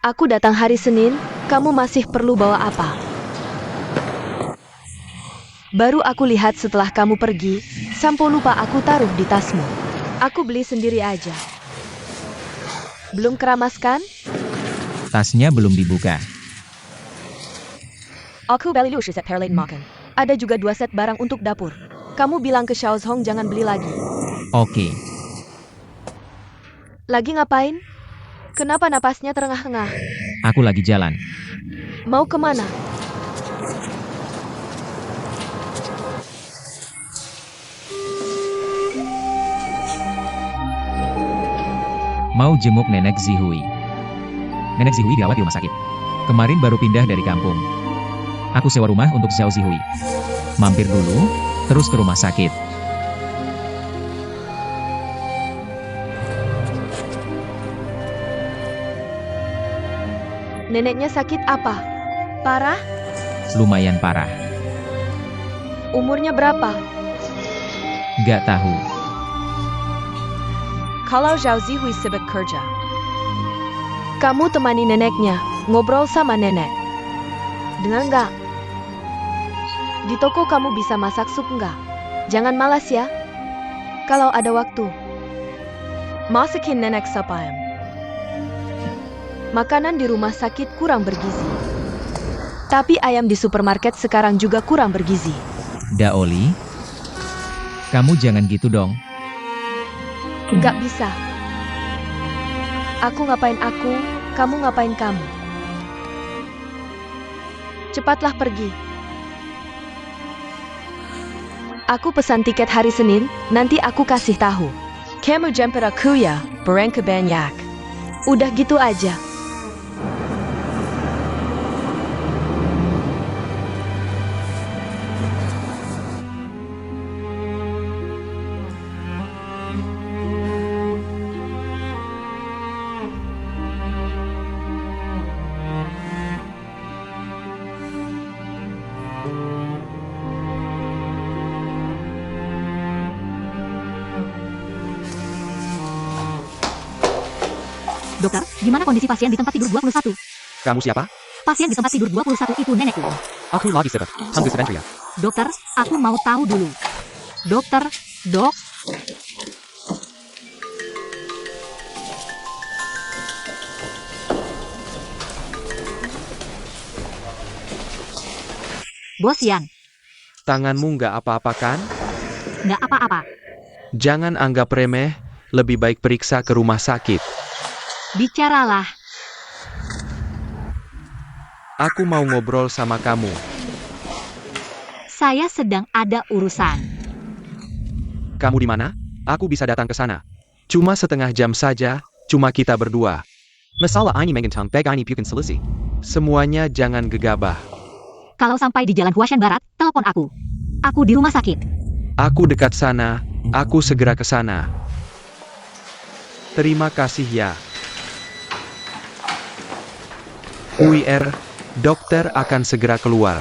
Aku datang hari Senin, kamu masih perlu bawa apa? Baru aku lihat setelah kamu pergi, sampo lupa aku taruh di tasmu. Aku beli sendiri aja. Belum keramas kan? Tasnya belum dibuka. Aku beli 6 set perlate makan. Ada juga 2 set barang untuk dapur. Kamu bilang ke Xiao Hong jangan beli lagi. Oke. Lagi ngapain? Kenapa napasnya terengah-engah? Aku lagi jalan. Mau kemana? Mau jenguk Nenek Zihui. Nenek Zihui dirawat di rumah sakit. Kemarin baru pindah dari kampung. Aku sewa rumah untuk Xiao Zihui. Mampir dulu, terus ke rumah sakit. Neneknya sakit apa? Parah? Lumayan parah. Umurnya berapa? Gak tahu. Kalau Zhao Zihui sibuk kerja. Kamu temani neneknya, ngobrol sama nenek. Dengar nggak? Di toko kamu bisa masak sup nggak? Jangan malas ya. Kalau ada waktu. Masakin nenek sup ayam. Makanan di rumah sakit kurang bergizi. Tapi ayam di supermarket sekarang juga kurang bergizi. Daoli, kamu jangan gitu dong. Nggak bisa. Aku ngapain aku, kamu ngapain kamu. Cepatlah pergi. Aku pesan tiket hari Senin, nanti aku kasih tahu. Kamu jemput aku ya, barang banyak. Udah gitu aja. Dokter, gimana kondisi pasien di tempat tidur 21? Kamu siapa? Pasien di tempat tidur 21 itu nenekku. Aku lagi sibuk. Tunggu sebentar ya. Dokter, aku mau tahu dulu. Dokter, dok. Bos Yan, Tanganmu nggak apa-apa kan? nggak apa-apa. Jangan anggap remeh, lebih baik periksa ke rumah sakit. Bicaralah. Aku mau ngobrol sama kamu. Saya sedang ada urusan. Kamu di mana? Aku bisa datang ke sana. Cuma setengah jam saja, cuma kita berdua. Masalah ini mengentang bag ini bukan solusi. Semuanya jangan gegabah. Kalau sampai di Jalan Huashan Barat, telepon aku. Aku di rumah sakit. Aku dekat sana, aku segera ke sana. Terima kasih ya. UIR, dokter akan segera keluar.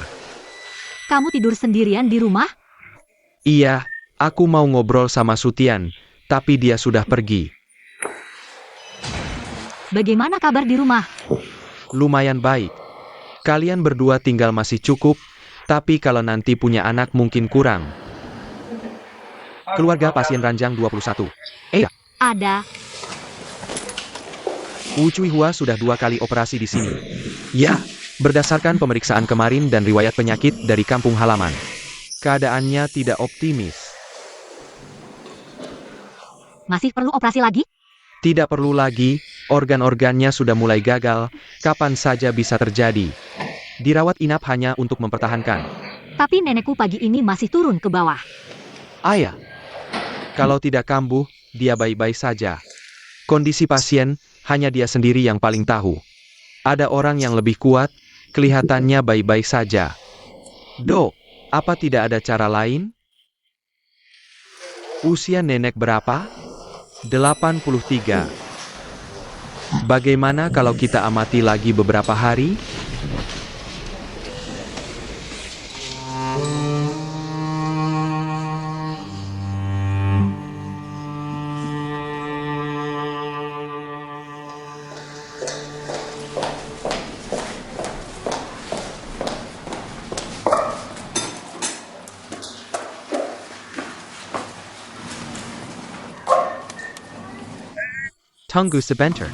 Kamu tidur sendirian di rumah? Iya, aku mau ngobrol sama Sutian, tapi dia sudah pergi. Bagaimana kabar di rumah? Lumayan baik. Kalian berdua tinggal masih cukup, tapi kalau nanti punya anak mungkin kurang. Keluarga pasien ranjang 21. Ada. Wu Cuihua sudah 2 kali operasi di sini. Ya, berdasarkan pemeriksaan kemarin dan riwayat penyakit dari kampung halaman. Keadaannya tidak optimis. Masih perlu operasi lagi? Tidak perlu lagi, organ-organnya sudah mulai gagal, kapan saja bisa terjadi. Dirawat inap hanya untuk mempertahankan. Tapi nenekku pagi ini masih turun ke bawah. Ayah, kalau tidak kambuh, dia baik-baik saja. Kondisi pasien, hanya dia sendiri yang paling tahu. Ada orang yang lebih kuat, kelihatannya baik-baik saja. Dok, apa tidak ada cara lain? Usia nenek berapa? 83. Bagaimana kalau kita amati lagi beberapa hari? Tunggu sebentar.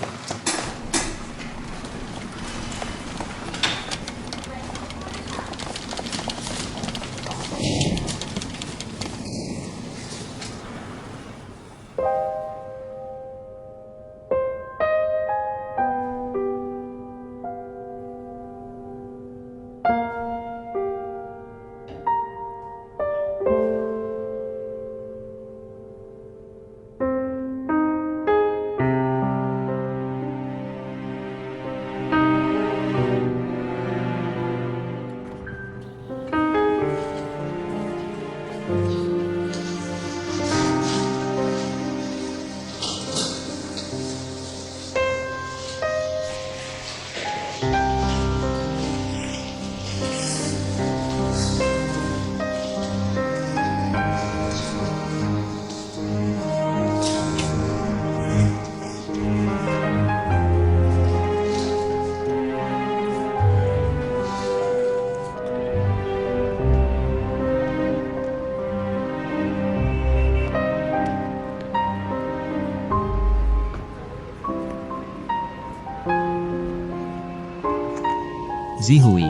Zihui.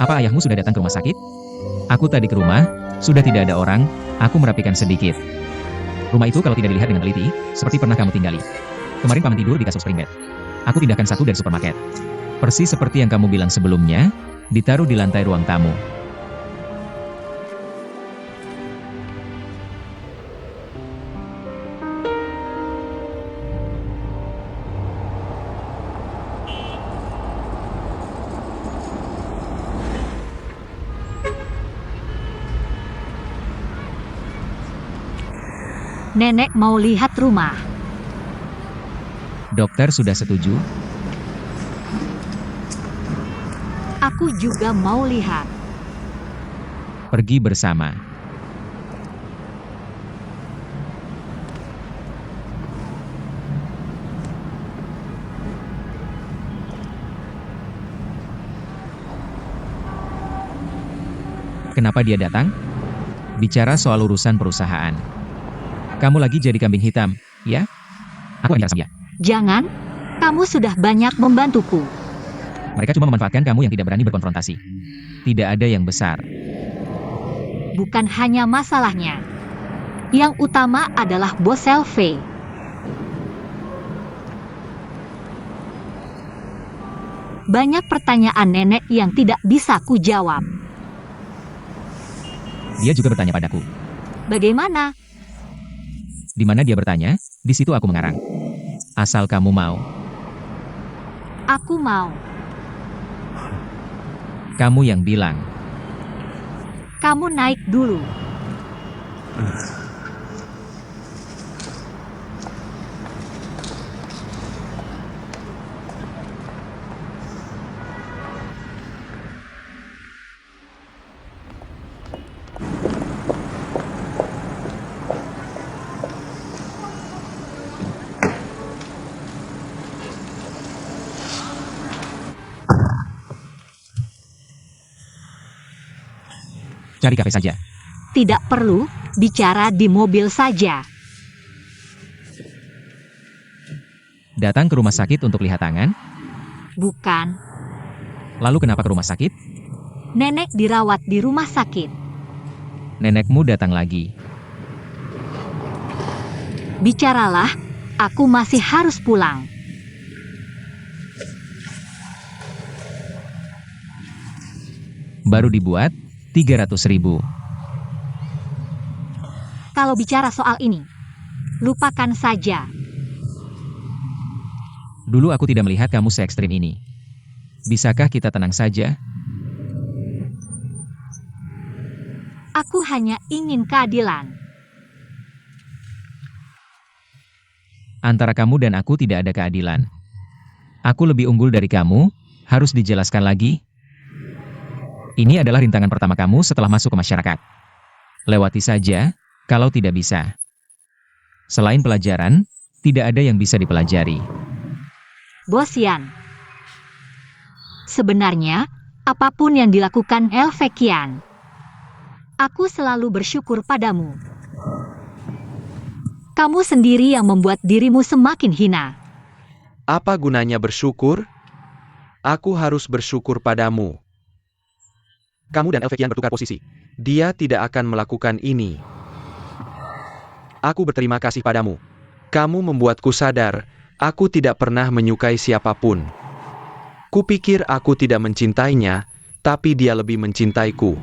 Apa ayahmu sudah datang ke rumah sakit? Aku tadi ke rumah, sudah tidak ada orang, aku merapikan sedikit. Rumah itu kalau tidak dilihat dengan teliti, seperti pernah kamu tinggali. Kemarin paman tidur di kasur spring bed. Aku pindahkan satu dari supermarket. Persis seperti yang kamu bilang sebelumnya, ditaruh di lantai ruang tamu. Nenek mau lihat rumah. Dokter sudah setuju? Aku juga mau lihat. Pergi bersama. Kenapa dia datang? Bicara soal urusan perusahaan. Kamu lagi jadi kambing hitam, ya? Aku bicara sama dia. Jangan, kamu sudah banyak membantuku. Mereka cuma memanfaatkan kamu yang tidak berani berkonfrontasi. Tidak ada yang besar. Bukan hanya masalahnya. Yang utama adalah bos Selfie. Banyak pertanyaan nenek yang tidak bisa kujawab. Dia juga bertanya padaku. Bagaimana? Di mana dia bertanya, di situ aku mengarang. Asal kamu mau. Aku mau. Kamu yang bilang. Kamu naik dulu. Cari kafe saja. Tidak perlu bicara di mobil saja. Datang ke rumah sakit untuk lihat tangan. Bukan. Lalu kenapa ke rumah sakit? Nenek dirawat di rumah sakit. Nenekmu datang lagi. Bicaralah, aku masih harus pulang. Baru dibuat, 300.000. Kalau bicara soal ini, lupakan saja. Dulu aku tidak melihat kamu se-ekstrim ini. Bisakah kita tenang saja? Aku hanya ingin keadilan. Antara kamu dan aku tidak ada keadilan. Aku lebih unggul dari kamu, harus dijelaskan lagi. Ini adalah rintangan pertama kamu setelah masuk ke masyarakat. Lewati saja, kalau tidak bisa. Selain pelajaran, tidak ada yang bisa dipelajari. Bos Yan. Sebenarnya, apapun yang dilakukan Elvekian, aku selalu bersyukur padamu. Kamu sendiri yang membuat dirimu semakin hina. Apa gunanya bersyukur? Aku harus bersyukur padamu. Kamu dan Elvekian bertukar posisi. Dia tidak akan melakukan ini. Aku berterima kasih padamu. Kamu membuatku sadar, aku tidak pernah menyukai siapapun. Kupikir aku tidak mencintainya, tapi dia lebih mencintaiku.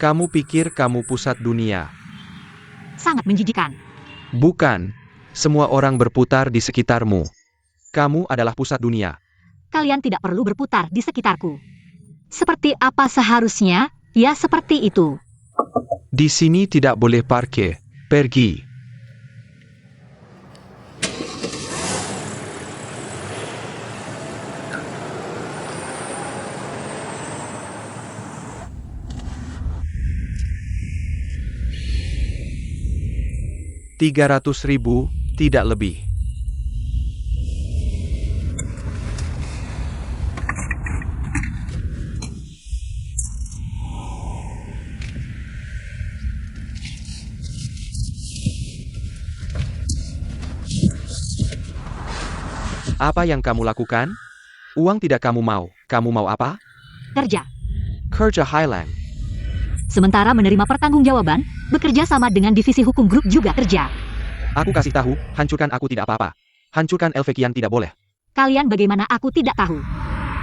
Kamu pikir kamu pusat dunia. Sangat menjijikan. Bukan. Semua orang berputar di sekitarmu. Kamu adalah pusat dunia. Kalian tidak perlu berputar di sekitarku. Seperti apa seharusnya? Ya seperti itu. Di sini tidak boleh parkir. Pergi. $300.000, tidak lebih. Apa yang kamu lakukan? Uang tidak kamu mau. Kamu mau apa? Kerja. Kerja Highland. Sementara menerima pertanggungjawaban, bekerja sama dengan divisi hukum grup juga kerja. Aku kasih tahu, hancurkan aku tidak apa-apa. Hancurkan Elvekian tidak boleh. Kalian bagaimana aku tidak tahu.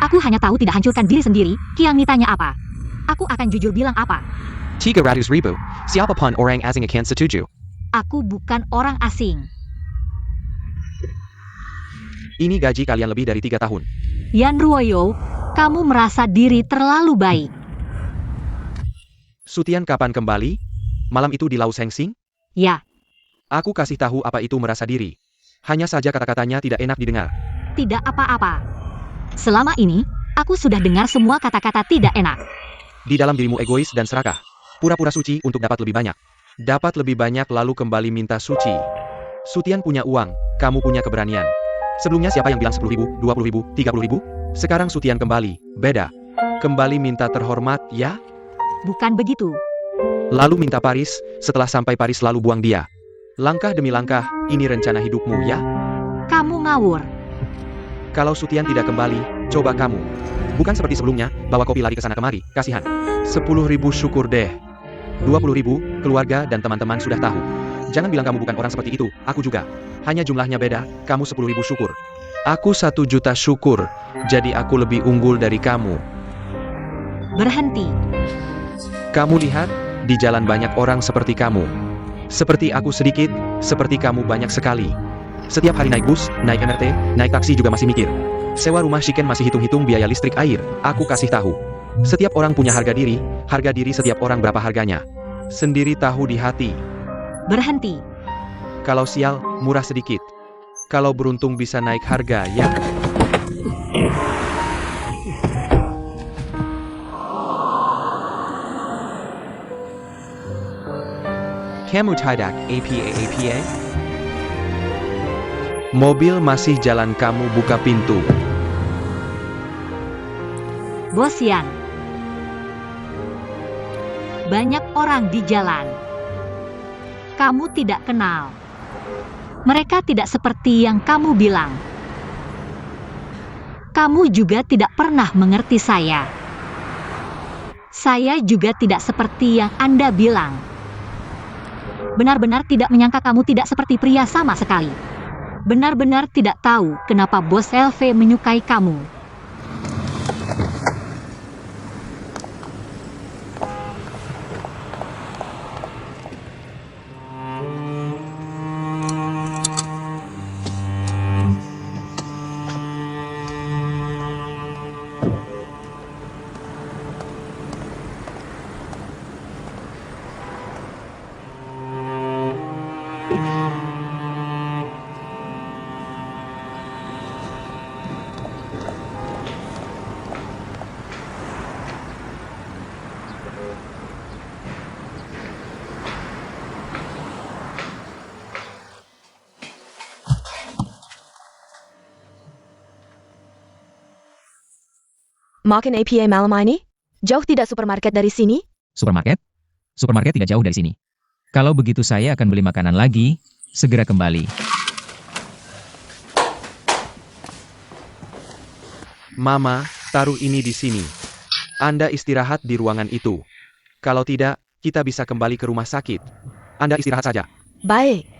Aku hanya tahu tidak hancurkan diri sendiri. Kiangni tanya apa? Aku akan jujur bilang apa. $300,000, siapapun orang asing akan setuju. Aku bukan orang asing. Ini gaji kalian lebih dari 3 tahun. Yan Ruoyo, kamu merasa diri terlalu baik. Sutian kapan kembali? Malam itu di Lau Sengsing? Ya, Aku kasih tahu apa itu merasa diri. Hanya saja kata-katanya tidak enak didengar. tidak apa-apa. Selama ini, aku sudah dengar semua kata-kata tidak enak. Di dalam dirimu egois dan serakah. Pura-pura suci untuk dapat lebih banyak. Dapat lebih banyak lalu kembali minta suci. Sutian punya uang, kamu punya keberanian. Sebelumnya siapa yang bilang 10.000, 20.000, 30.000? Sekarang Sutian kembali, beda. Kembali minta terhormat, ya? Bukan begitu. Lalu minta Paris, setelah sampai Paris lalu buang dia. Langkah demi langkah, ini rencana hidupmu, ya? Kamu ngawur. Kalau Sutian tidak kembali, coba kamu. Bukan seperti sebelumnya, bawa kopi lari ke sana kemari, kasihan. 10.000 syukur deh. 20.000, keluarga dan teman-teman sudah tahu. Jangan bilang kamu bukan orang seperti itu, aku juga. Hanya jumlahnya beda, kamu 10.000 syukur. Aku 1 juta syukur, jadi aku lebih unggul dari kamu. Berhenti. Kamu lihat, di jalan banyak orang seperti kamu. Seperti aku sedikit, seperti kamu banyak sekali. Setiap hari naik bus, naik MRT, naik taksi juga masih mikir. Sewa rumah chicken masih hitung-hitung biaya listrik air, aku kasih tahu. Setiap orang punya harga diri setiap orang berapa harganya. Sendiri tahu di hati. Berhenti. Kalau sial, murah sedikit. Kalau beruntung bisa naik harga, ya. Kamu tidak apa? Mobil masih jalan, kamu buka pintu. Bos Yan. Banyak orang di jalan. Kamu tidak kenal. Mereka tidak seperti yang kamu bilang. Kamu juga tidak pernah mengerti saya. Saya juga tidak seperti yang Anda bilang. Benar-benar tidak menyangka kamu tidak seperti pria sama sekali. Benar-benar tidak tahu kenapa Bos LV menyukai kamu. Makan APA malam ini? Jauh tidak supermarket dari sini? Supermarket? Supermarket tidak jauh dari sini. Kalau begitu saya akan beli makanan lagi, segera kembali. Mama, taruh ini di sini. Anda istirahat di ruangan itu. Kalau tidak, kita bisa kembali ke rumah sakit. Anda istirahat saja. Baik.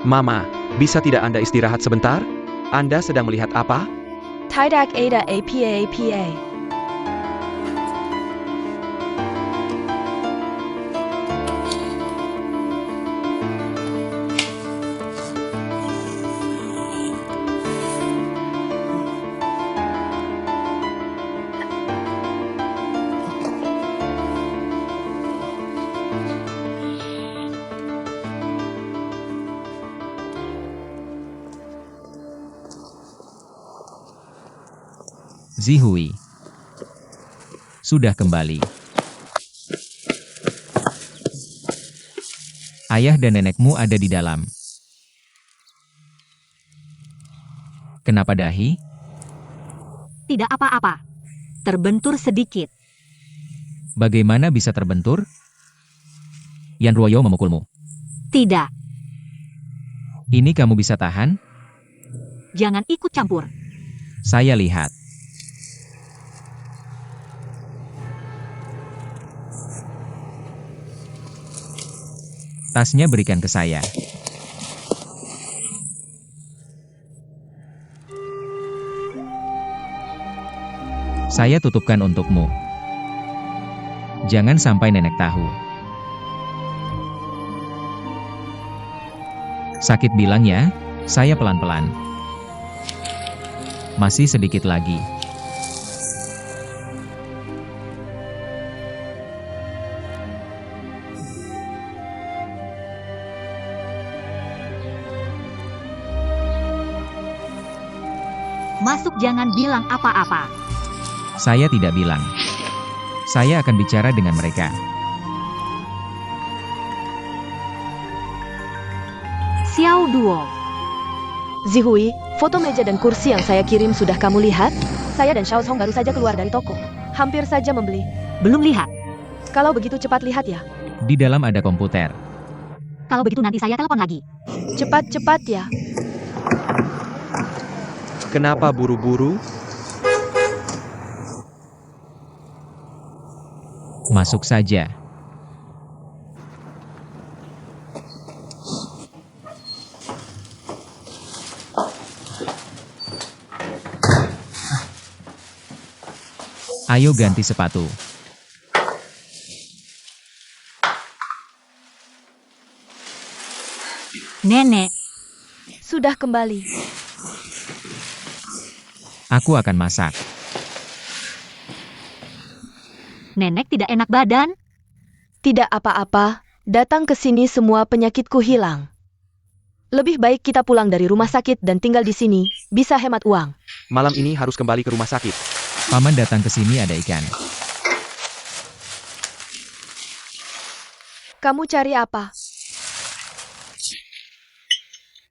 Mama, bisa tidak Anda istirahat sebentar? Anda sedang melihat apa? Tidak ada apa-apa. Zihui sudah kembali. Ayah dan nenekmu ada di dalam. Kenapa dahi? Tidak apa-apa. Terbentur sedikit. Bagaimana bisa terbentur? Yan Ruoyo memukulmu. Tidak. Ini kamu bisa tahan? Jangan ikut campur. Saya lihat. Tasnya berikan ke saya. Saya tutupkan untukmu. Jangan sampai nenek tahu. Sakit bilang ya, saya pelan-pelan. Masih sedikit lagi. Masuk, jangan bilang apa-apa. Saya tidak bilang. Saya akan bicara dengan mereka. Xiao Duo. Zihui, foto meja dan kursi yang saya kirim sudah kamu lihat? Saya dan Xiao Song baru saja keluar dari toko. Hampir saja membeli. Belum lihat. Kalau begitu cepat lihat ya. Di dalam ada komputer. Kalau begitu nanti saya telepon lagi. Cepat-cepat ya. Kenapa buru-buru? Masuk saja. Ayo ganti sepatu. Nenek, Sudah kembali. Aku akan masak. nenek tidak enak badan. Tidak apa-apa, datang ke sini semua penyakitku hilang. Lebih baik kita pulang dari rumah sakit dan tinggal di sini, bisa hemat uang. Malam ini harus kembali ke rumah sakit. Paman datang ke sini ada ikan. Kamu cari apa?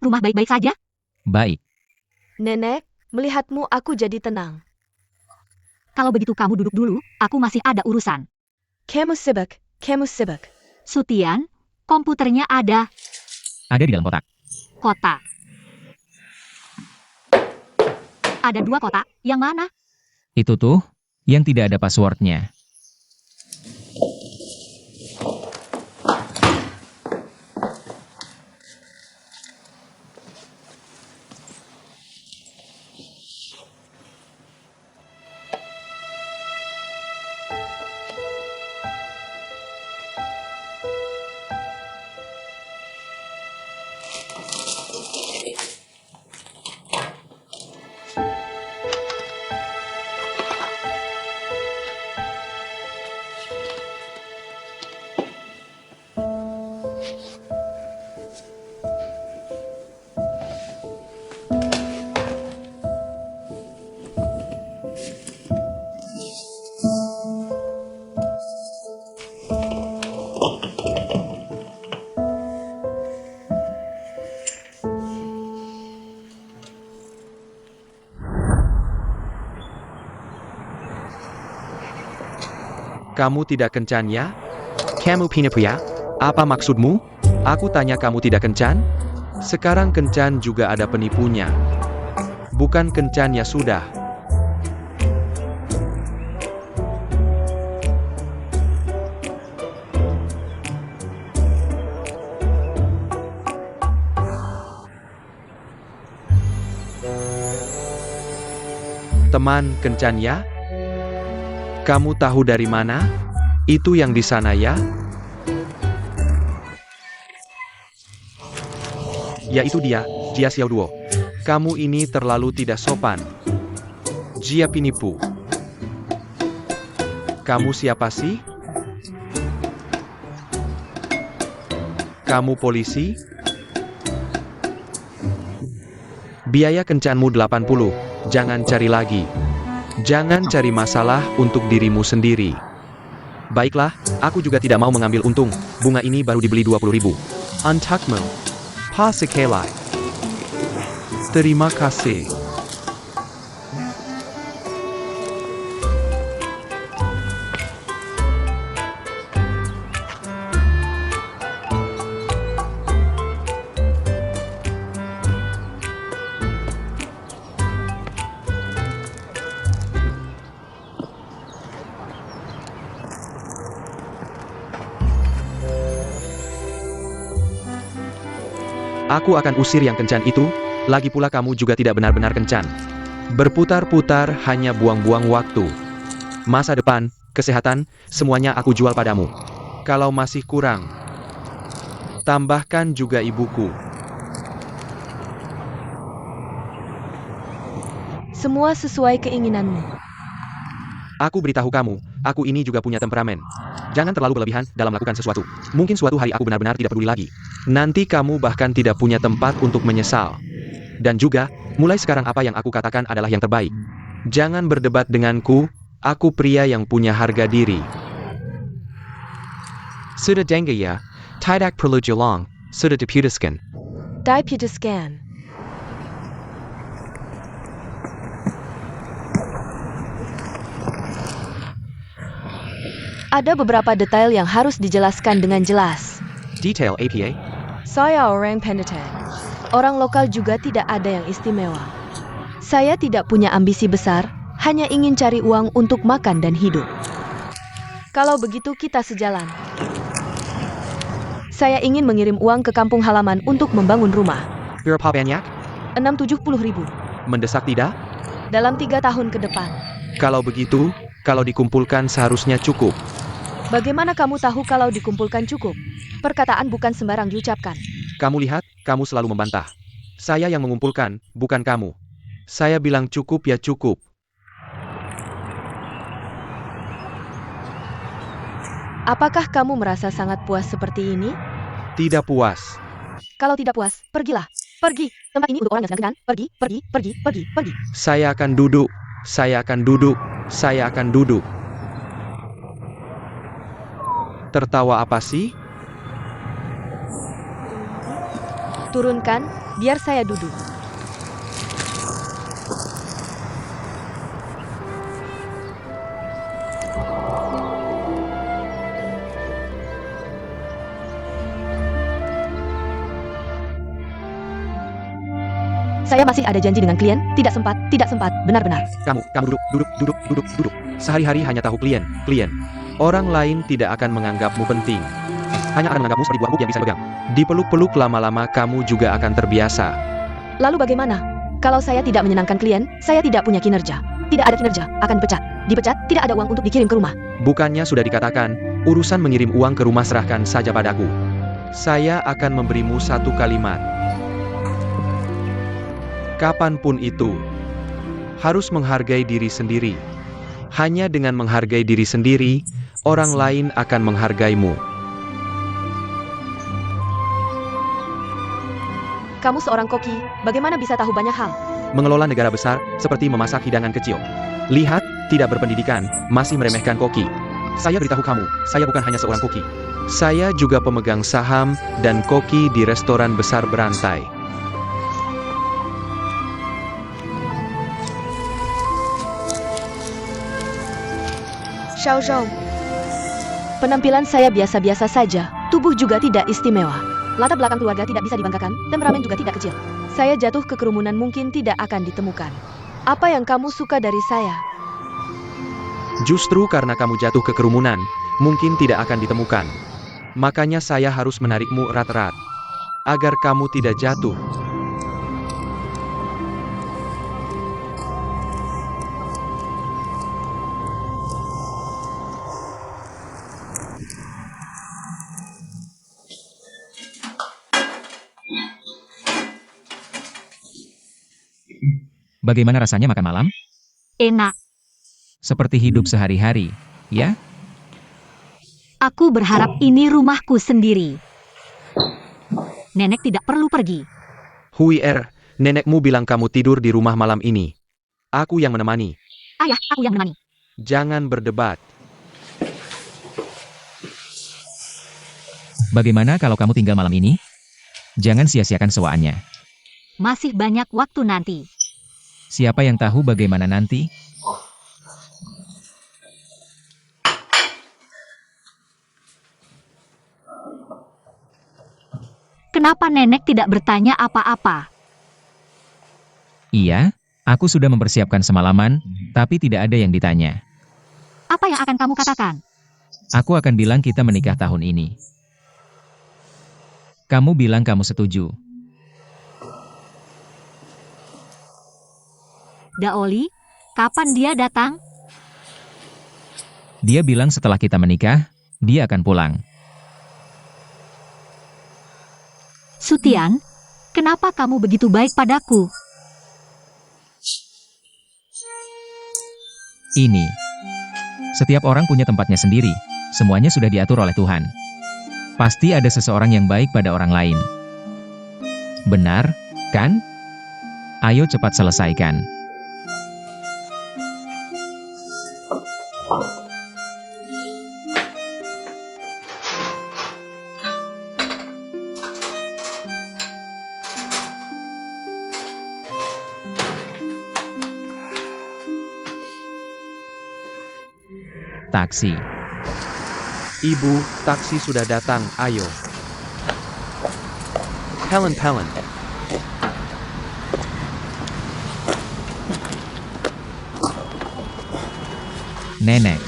Rumah baik-baik saja. Baik. Nenek, melihatmu aku jadi tenang. Kalau begitu kamu duduk dulu, aku masih ada urusan. Kamu sibuk. Sutian, komputernya ada. Ada di dalam kotak. Kotak. Ada 2 kotak, yang mana? Itu tuh, yang tidak ada passwordnya. Kamu tidak kencan ya? Kamu penipu ya? Apa maksudmu? Aku tanya kamu tidak kencan? Sekarang kencan juga ada penipunya. Bukan kencan ya sudah. Teman kencan ya? Kamu tahu dari mana? Itu yang di sana ya? Ya itu dia, Jia Xiaoduo. Kamu ini terlalu tidak sopan. Jia penipu. Kamu siapa sih? Kamu polisi? Biaya kencanmu 80. Jangan cari lagi. Jangan cari masalah untuk dirimu sendiri. Baiklah, aku juga tidak mau mengambil untung. Bunga ini baru dibeli 20.000. Untukmu. Pasekelai. Terima kasih. Aku akan usir yang kencan itu, lagi pula kamu juga tidak benar-benar kencan. Berputar-putar hanya buang-buang waktu. Masa depan, kesehatan, semuanya aku jual padamu. Kalau masih kurang, tambahkan juga ibuku. Semua sesuai keinginanmu. Aku beritahu kamu, aku ini juga punya temperamen. Jangan terlalu berlebihan dalam melakukan sesuatu. Mungkin suatu hari aku benar-benar tidak peduli lagi. Nanti kamu bahkan tidak punya tempat untuk menyesal. Dan juga, mulai sekarang apa yang aku katakan adalah yang terbaik. Jangan berdebat denganku, aku pria yang punya harga diri. Sudah dengar ya, tidak perlu jelang, sudah diputuskan. Diputuskan. Ada beberapa detail yang harus dijelaskan dengan jelas. Detail APA? Saya orang pendatang. Orang lokal juga tidak ada yang istimewa. Saya tidak punya ambisi besar, hanya ingin cari uang untuk makan dan hidup. Kalau begitu kita sejalan. Saya ingin mengirim uang ke kampung halaman untuk membangun rumah. Berapa banyak? 670.000 Mendesak tidak? dalam 3 tahun ke depan. Kalau begitu, kalau dikumpulkan seharusnya cukup. Bagaimana kamu tahu kalau dikumpulkan cukup? Perkataan bukan sembarang diucapkan. Kamu lihat, kamu selalu membantah. Saya yang mengumpulkan, bukan kamu. Saya bilang cukup ya cukup. Apakah kamu merasa sangat puas seperti ini? Tidak puas. Kalau tidak puas, pergilah. Pergi. Tempat ini untuk orang yang sedang kenyang. Pergi, pergi, pergi, pergi, pergi. Saya akan duduk. Saya akan duduk. Saya akan duduk. Tertawa apa sih? Turunkan, biar saya duduk. Saya masih ada janji dengan klien, tidak sempat, benar-benar. Kamu duduk. Sehari-hari hanya tahu klien. Orang lain tidak akan menganggapmu penting. Hanya akan menganggapmu seperti buah buk yang bisa dipegang. Dipeluk-peluk lama-lama kamu juga akan terbiasa. Lalu bagaimana? Kalau saya tidak menyenangkan klien, saya tidak punya kinerja. Tidak ada kinerja, akan dipecat. Dipecat, tidak ada uang untuk dikirim ke rumah. Bukannya sudah dikatakan, urusan mengirim uang ke rumah serahkan saja padaku. Saya akan memberimu satu kalimat. Kapanpun itu, harus menghargai diri sendiri. Hanya dengan menghargai diri sendiri, orang lain akan menghargaimu. Kamu seorang koki, bagaimana bisa tahu banyak hal? Mengelola negara besar, seperti memasak hidangan kecil. Lihat, tidak berpendidikan, masih meremehkan koki. Saya beritahu kamu, saya bukan hanya seorang koki. Saya juga pemegang saham dan koki di restoran besar berantai. Xiao Zhou. Penampilan saya biasa-biasa saja, tubuh juga tidak istimewa. Latar belakang keluarga tidak bisa dibanggakan, temperamen juga tidak kecil. Saya jatuh ke kerumunan mungkin tidak akan ditemukan. Apa yang kamu suka dari saya? Justru karena kamu jatuh ke kerumunan, mungkin tidak akan ditemukan. Makanya saya harus menarikmu erat-erat. Agar kamu tidak jatuh. Bagaimana rasanya makan malam? Enak. Seperti hidup sehari-hari, ya? Aku berharap ini rumahku sendiri. Nenek tidak perlu pergi. Hui nenekmu bilang kamu tidur di rumah malam ini. Aku yang menemani. Ayah, aku yang menemani. Jangan berdebat. Bagaimana kalau kamu tinggal malam ini? Jangan sia-siakan sewaannya. Masih banyak waktu nanti. Siapa yang tahu bagaimana nanti? Kenapa nenek tidak bertanya apa-apa? Iya, aku sudah mempersiapkan semalaman, tapi tidak ada yang ditanya. Apa yang akan kamu katakan? Aku akan bilang kita menikah tahun ini. Kamu bilang kamu setuju. Daoli, kapan dia datang? Dia bilang setelah kita menikah, dia akan pulang. Sutian, kenapa kamu begitu baik padaku? Ini. Setiap orang punya tempatnya sendiri. Semuanya sudah diatur oleh Tuhan. Pasti ada seseorang yang baik pada orang lain. Benar, kan? Ayo cepat selesaikan. Taksi. Ibu, taksi sudah datang, ayo. Helen. Nenek.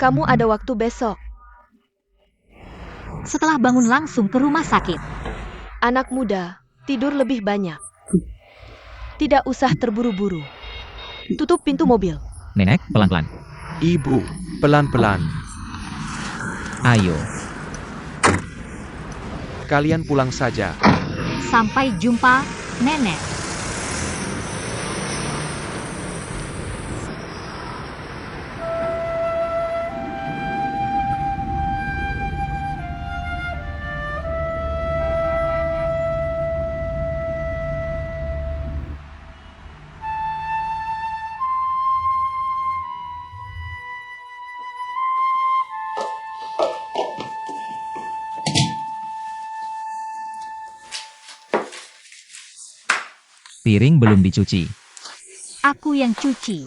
Kamu ada waktu besok. Setelah bangun langsung ke rumah sakit. Anak muda, tidur lebih banyak. Tidak usah terburu-buru. Tutup pintu mobil. Nenek, pelan-pelan. Ibu, pelan-pelan. Ayo. Kalian pulang saja. Sampai jumpa, nenek. Piring belum dicuci. Aku yang cuci.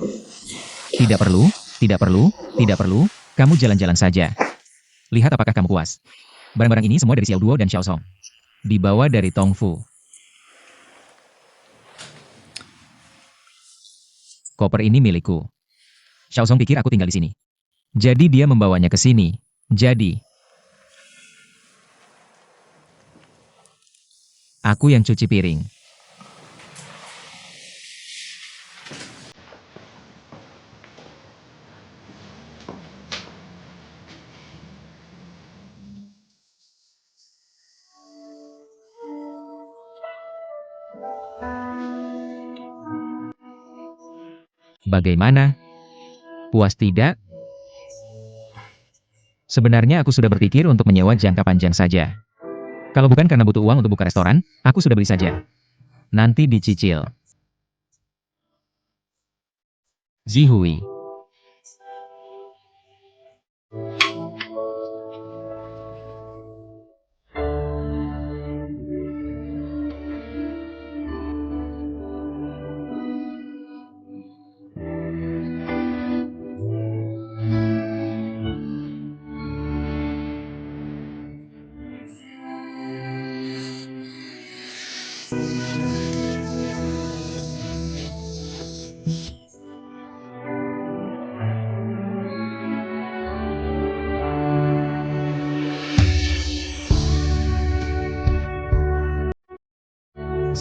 Tidak perlu, tidak perlu, tidak perlu. Kamu jalan-jalan saja. Lihat apakah kamu puas. Barang-barang ini semua dari Xiao Duo dan Xiao Song. Dibawa dari Tong Fu. Koper ini milikku. Xiao Song pikir aku tinggal di sini. Jadi dia membawanya ke sini. Jadi, aku yang cuci piring. Bagaimana? Puas tidak? Sebenarnya aku sudah berpikir untuk menyewa jangka panjang saja. Kalau bukan karena butuh uang untuk buka restoran, aku sudah beli saja. Nanti dicicil. Zihui.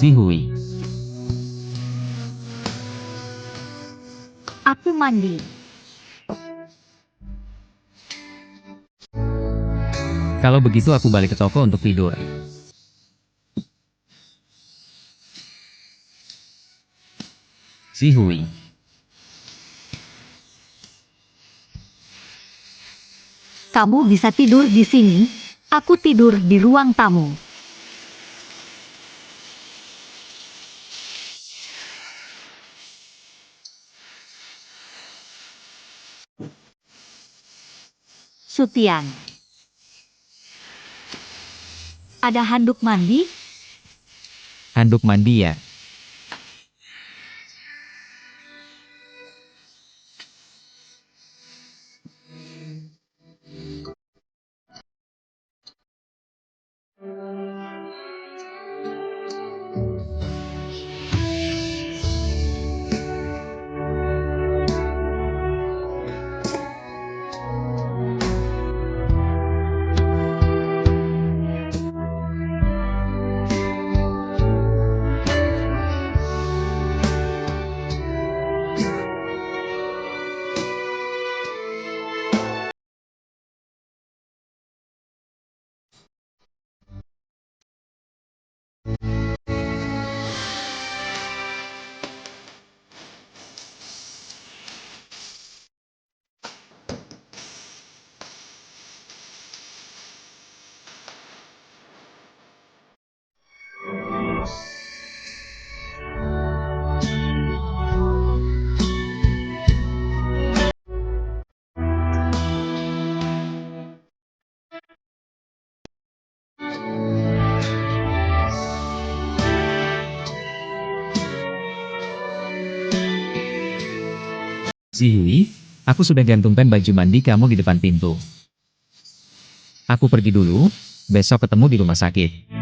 Zihui. Aku mandi. Kalau begitu aku balik ke toko untuk tidur. Zihui. Kamu bisa tidur di sini. Aku tidur di ruang tamu. Sutian. Ada handuk mandi? Handuk mandi ya. Zihui, aku sudah gantungkan baju mandi kamu di depan pintu. Aku pergi dulu, besok ketemu di rumah sakit.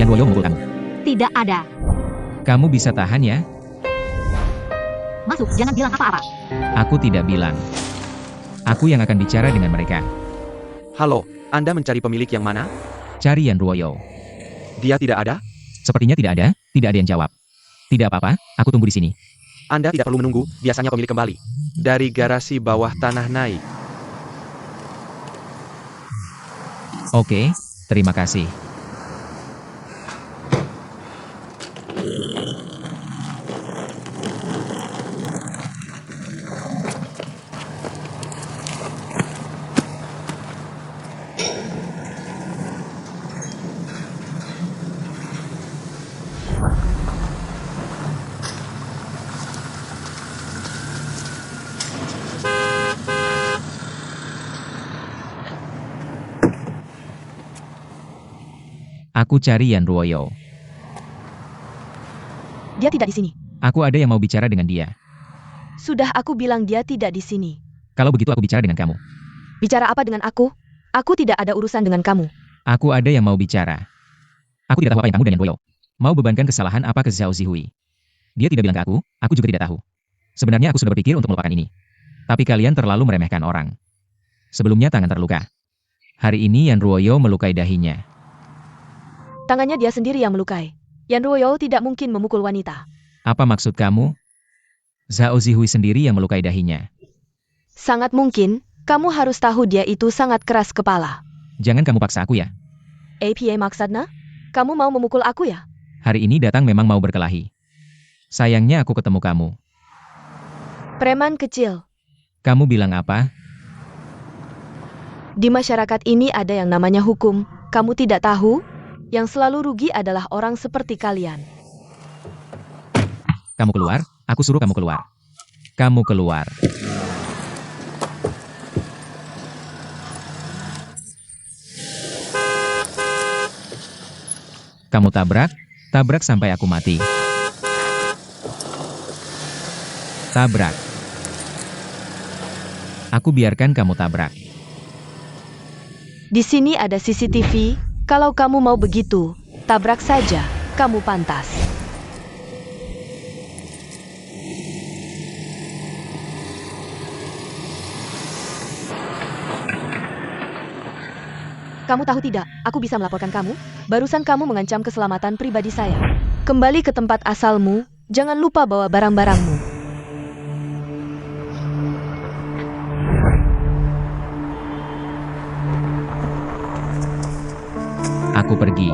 Yan Woyo memukul kamu. Tidak ada. Kamu bisa tahan ya? Masuk, jangan bilang apa-apa. Aku tidak bilang. Aku yang akan bicara dengan mereka. Halo, Anda mencari pemilik yang mana? Cari Yan Ruoyo. Dia tidak ada? Sepertinya tidak ada yang jawab. Tidak apa-apa, aku tunggu di sini. Anda tidak perlu menunggu, biasanya pemilik kembali. Dari garasi bawah tanah naik. Oke, terima kasih. Aku cari Yan Ruoyo. Dia tidak di sini. Aku ada yang mau bicara dengan dia. Sudah aku bilang dia tidak di sini. Kalau begitu aku bicara dengan kamu. Bicara apa dengan aku? Aku tidak ada urusan dengan kamu. Aku ada yang mau bicara. Aku tidak tahu apa yang kamu dan Yan Ruoyo mau bebankan kesalahan apa ke Zhao Zihui. Dia tidak bilang ke aku juga tidak tahu. Sebenarnya aku sudah berpikir untuk melupakan ini. Tapi kalian terlalu meremehkan orang. Sebelumnya tangan terluka. Hari ini Yan Ruoyo melukai dahinya. Tangannya dia sendiri yang melukai. Yan Ruoyo tidak mungkin memukul wanita. Apa maksud kamu? Zhao Zihui sendiri yang melukai dahinya. Sangat mungkin, kamu harus tahu dia itu sangat keras kepala. Jangan kamu paksa aku ya. APA maksudnya? Kamu mau memukul aku ya? Hari ini datang memang mau berkelahi. Sayangnya aku ketemu kamu. Preman kecil. Kamu bilang apa? Di masyarakat ini ada yang namanya hukum. Kamu tidak tahu? Yang selalu rugi adalah orang seperti kalian. Kamu keluar, aku suruh kamu keluar. Kamu keluar. Kamu tabrak sampai aku mati. Tabrak. Aku biarkan kamu tabrak. Di sini ada CCTV. Kalau kamu mau begitu, tabrak saja. Kamu pantas. Kamu tahu tidak, aku bisa melaporkan kamu. Barusan kamu mengancam keselamatan pribadi saya. Kembali ke tempat asalmu, jangan lupa bawa barang-barangmu. Aku pergi.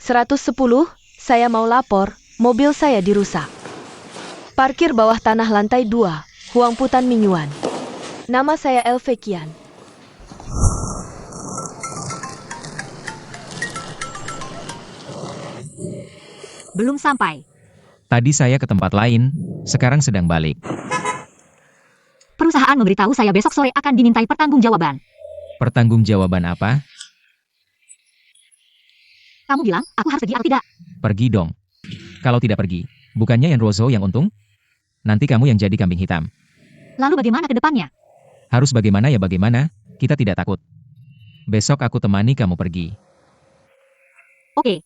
"110, saya mau lapor, mobil saya dirusak. Parkir bawah tanah lantai 2, Huangputan Minyuan. Nama saya Elve Kian." Belum sampai. Tadi saya ke tempat lain, sekarang sedang balik. Perusahaan memberitahu saya besok sore akan dimintai pertanggungjawaban. Pertanggungjawaban apa? Kamu bilang, aku harus pergi atau tidak? Pergi dong. Kalau tidak pergi, bukannya Yan Ruozo yang untung? Nanti kamu yang jadi kambing hitam. Lalu bagaimana ke depannya? Harus bagaimana ya bagaimana, kita tidak takut. Besok aku temani kamu pergi. Oke,